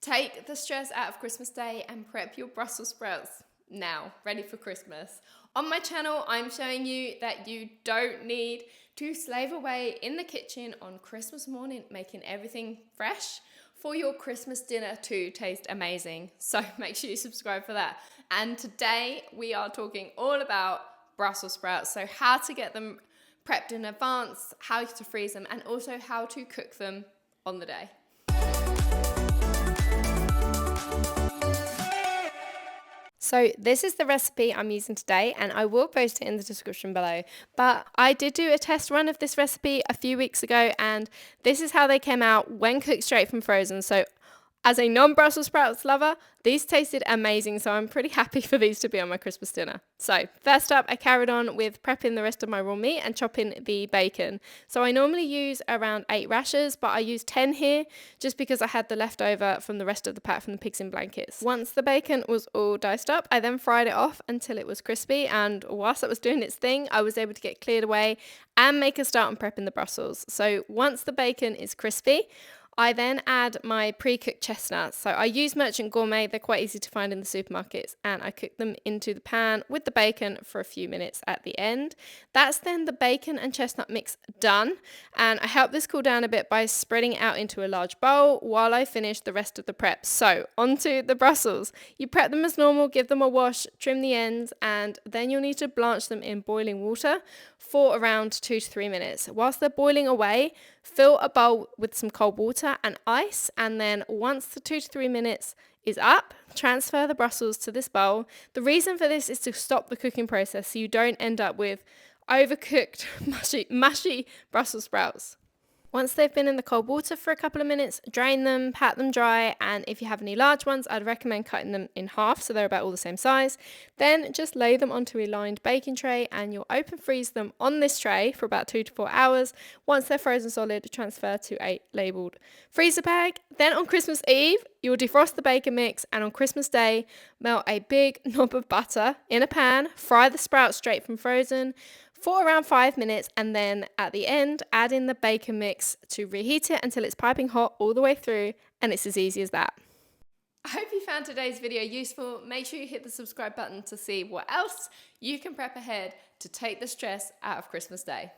Take the stress out of Christmas Day and prep your Brussels sprouts now, ready for Christmas. On my channel, I'm showing you that you don't need to slave away in the kitchen on Christmas morning, making everything fresh for your Christmas dinner to taste amazing. So make sure you subscribe for that. And today we are talking all about Brussels sprouts. So how to get them prepped in advance, how to freeze them, and also how to cook them on the day. So this is the recipe I'm using today, and I will post it in the description below. But I did do a test run of this recipe a few weeks ago, and this is how they came out when cooked straight from frozen. So as a non-Brussels sprouts lover, these tasted amazing, so I'm pretty happy for these to be on my Christmas dinner. So first up, I carried on with prepping the rest of my raw meat and chopping the bacon. So I normally use around 8 rashers, but I used 10 here just because I had the leftover from the rest of the pack from the pigs in blankets. Once the bacon was all diced up, I then fried it off until it was crispy, and whilst it was doing its thing, I was able to get cleared away and make a start on prepping the Brussels. So once the bacon is crispy, I then add my pre-cooked chestnuts. So I use Merchant Gourmet, they're quite easy to find in the supermarkets, and I cook them into the pan with the bacon for a few minutes at the end. That's then the bacon and chestnut mix done, and I help this cool down a bit by spreading it out into a large bowl while I finish the rest of the prep. So onto the Brussels. You prep them as normal, give them a wash, trim the ends, and then you'll need to blanch them in boiling water for around 2 to 3 minutes. Whilst they're boiling away, fill a bowl with some cold water and ice, and then once the 2 to 3 minutes is up, transfer the Brussels to this bowl. The reason for this is to stop the cooking process so you don't end up with overcooked mushy Brussels sprouts. Once they've been in the cold water for a couple of minutes, drain them, pat them dry, and if you have any large ones, I'd recommend cutting them in half so they're about all the same size. Then just lay them onto a lined baking tray, and you'll open freeze them on this tray for about 2 to 4 hours. Once they're frozen solid, transfer to a labelled freezer bag. Then on Christmas Eve, you'll defrost the bacon mix, and on Christmas Day, melt a big knob of butter in a pan, fry the sprouts straight from frozen for around 5 minutes, and then at the end add in the bacon mix to reheat it until it's piping hot all the way through, and it's as easy as that. I hope you found today's video useful. Make sure you hit the subscribe button to see what else you can prep ahead to take the stress out of Christmas Day.